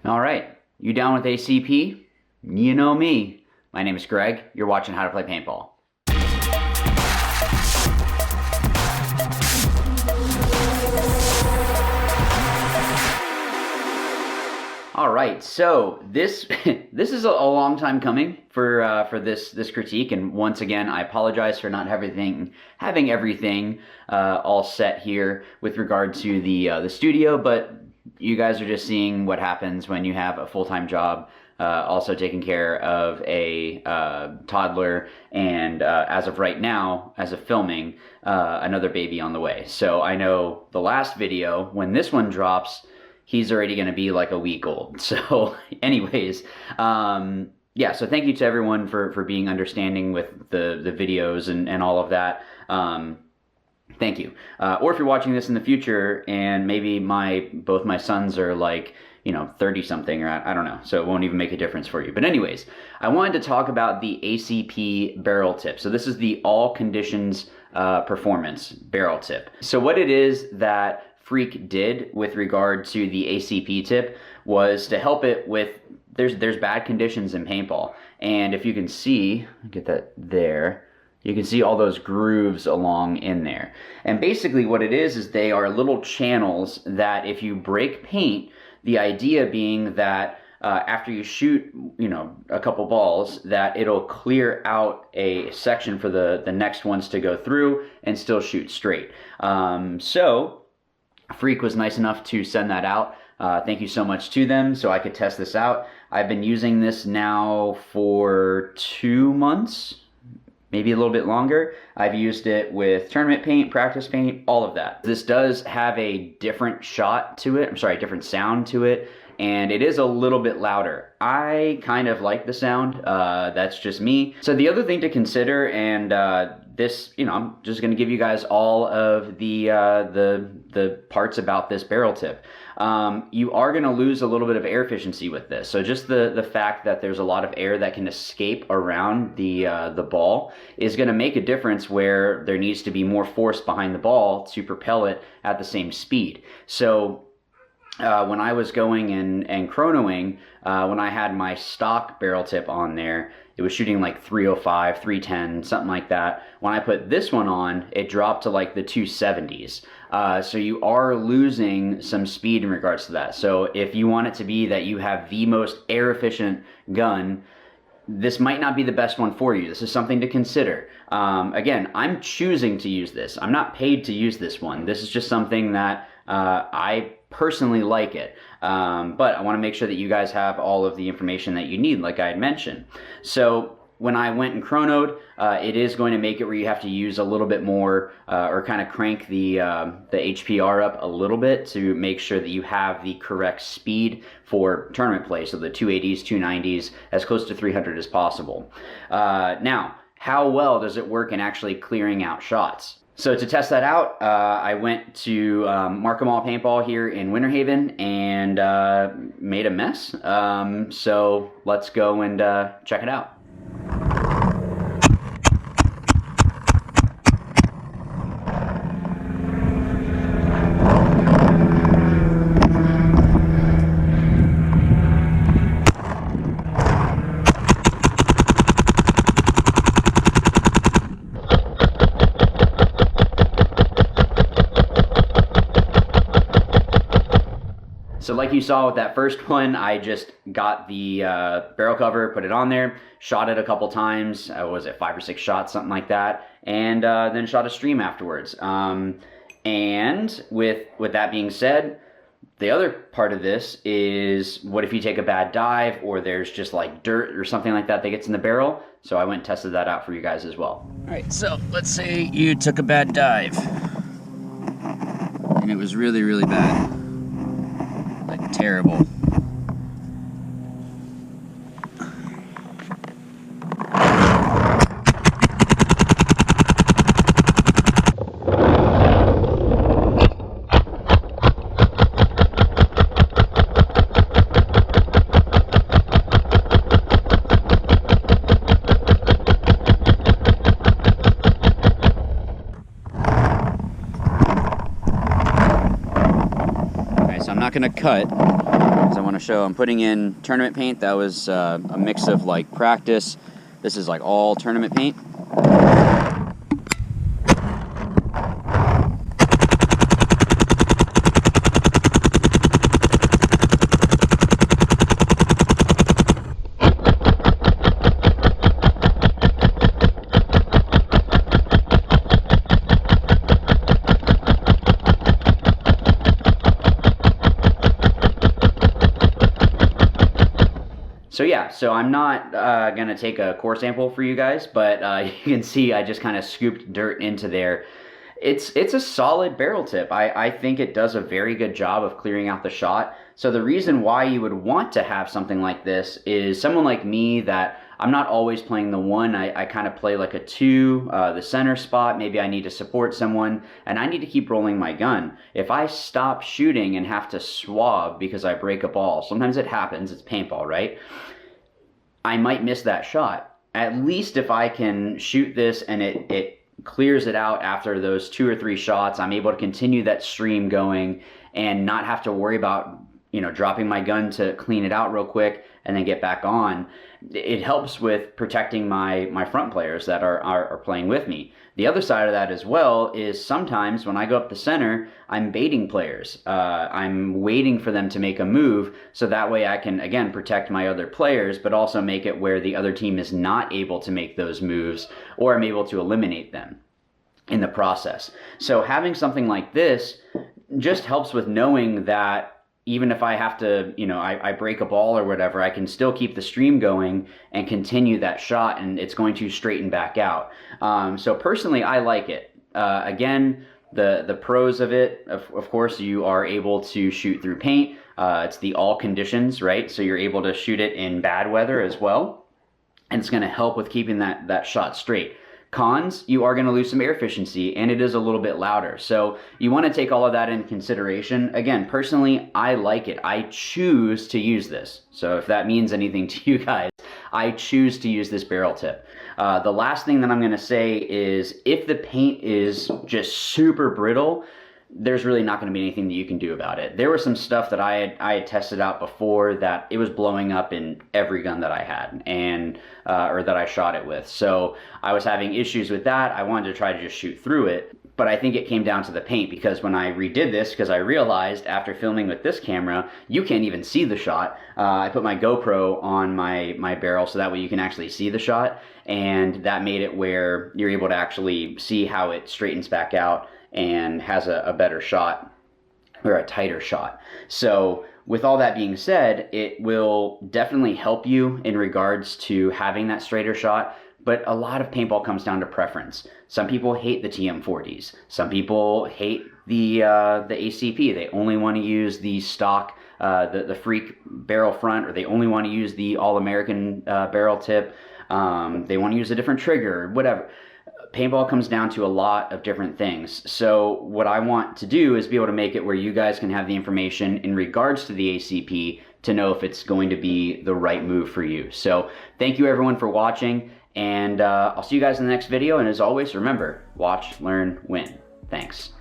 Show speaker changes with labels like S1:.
S1: All right, you down with ACP? You know me. My name is Greg. You're watching How to Play Paintball. All right, so this is a long time coming for this critique, and once again, I apologize for not having everything all set here with regard to the studio, but you guys are just seeing what happens when you have a full-time job, also taking care of a toddler, and as of right now, as of filming, another baby on the way. So I know the last video, when this one drops, he's already going to be like a week old. So anyways, yeah, so thank you to everyone for being understanding with the videos and all of that. Thank you. Or if you're watching this in the future and maybe both my sons are like, 30 something, or I don't know, so it won't even make a difference for you. But anyways, I wanted to talk about the ACP barrel tip. So this is the all conditions performance barrel tip. So what it is that Freak did with regard to the ACP tip was to help it with, there's bad conditions in paintball. And if you can see, get that there, you can see all those grooves along in there. And basically what it is they are little channels that if you break paint, the idea being that after you shoot, a couple balls, that it'll clear out a section for the next ones to go through and still shoot straight. So Freak was nice enough to send that out. Thank you so much to them so I could test this out. I've been using this now for 2 months, maybe a little bit longer. I've used it with tournament paint, practice paint, all of that. This does have a different shot to it, different sound to it, and it is a little bit louder. I kind of like the sound, that's just me. So the other thing to consider, and this, I'm just gonna give you guys all of the parts about this barrel tip. You are gonna lose a little bit of air efficiency with this. So just the fact that there's a lot of air that can escape around the ball is gonna make a difference where there needs to be more force behind the ball to propel it at the same speed. So when I was going and chronoing, when I had my stock barrel tip on there, it was shooting like 305, 310, something like that. When I put this one on, it dropped to like the 270s. So you are losing some speed in regards to that. So if you want it to be that you have the most air efficient gun, this might not be the best one for you. This is something to consider. Again, I'm choosing to use this. I'm not paid to use this one. This is just something that I personally like it. But I want to make sure that you guys have all of the information that you need, like I had mentioned. So when I went and chronoed, it is going to make it where you have to use a little bit more or kind of crank the HPR up a little bit to make sure that you have the correct speed for tournament play. So the 280s, 290s, as close to 300 as possible. Now, how well does it work in actually clearing out shots? So to test that out, I went to Mark 'em All Paintball here in Winter Haven and made a mess. So let's go and check it out. So like you saw with that first one, I just got the barrel cover, put it on there, shot it a couple times, what was it, 5 or 6 shots, something like that, and then shot a stream afterwards. And with that being said, the other part of this is, what if you take a bad dive or there's just like dirt or something like that gets in the barrel? So I went and tested that out for you guys as well. All right, so let's say you took a bad dive and it was really, really bad. Like terrible. So I'm not going to cut. I want to show I'm putting in tournament paint. That was a mix of like practice. This is like all tournament paint. So yeah, so I'm not going to take a core sample for you guys, but you can see I just kind of scooped dirt into there. It's a solid barrel tip. I think it does a very good job of clearing out the shot. So the reason why you would want to have something like this is someone like me that I'm not always playing the 1. I kind of play like a 2, the center spot. Maybe I need to support someone, and I need to keep rolling my gun. If I stop shooting and have to swab because I break a ball, sometimes it happens, it's paintball, right? I might miss that shot. At least if I can shoot this and it clears it out after those 2 or 3 shots, I'm able to continue that stream going and not have to worry about, you know, dropping my gun to clean it out real quick and then get back on. It helps with protecting my front players that are playing with me. The other side of that as well is sometimes when I go up the center, I'm baiting players. I'm waiting for them to make a move, so that way I can, again, protect my other players, but also make it where the other team is not able to make those moves, or I'm able to eliminate them in the process. So having something like this just helps with knowing that even if I have to, you know, I break a ball or whatever, I can still keep the stream going and continue that shot, and it's going to straighten back out. So personally, I like it. Again, the pros of it, of course, you are able to shoot through paint. It's the all conditions, right? So you're able to shoot it in bad weather as well, and it's going to help with keeping that shot straight. Cons, you are going to lose some air efficiency, and it is a little bit louder. So you want to take all of that in consideration. Again, personally, I like it. I choose to use this. So if that means anything to you guys, I choose to use this barrel tip. The last thing that I'm going to say is if the paint is just super brittle, there's really not going to be anything that you can do about it. There was some stuff that I had tested out before that it was blowing up in every gun that I had, and or that I shot it with. So I was having issues with that. I wanted to try to just shoot through it, but I think it came down to the paint, because when I redid this, because I realized after filming with this camera, you can't even see the shot. I put my GoPro on my barrel so that way you can actually see the shot, and that made it where you're able to actually see how it straightens back out and has a better shot, or a tighter shot. So with all that being said, it will definitely help you in regards to having that straighter shot, but a lot of paintball comes down to preference. Some people hate the TM40s. Some people hate the ACP. They only want to use the stock, the Freak barrel front, or they only want to use the All-American barrel tip. They want to use a different trigger, whatever. Paintball comes down to a lot of different things. So what I want to do is be able to make it where you guys can have the information in regards to the ACP to know if it's going to be the right move for you. So thank you everyone for watching, and I'll see you guys in the next video. And as always, remember, watch, learn, win. Thanks.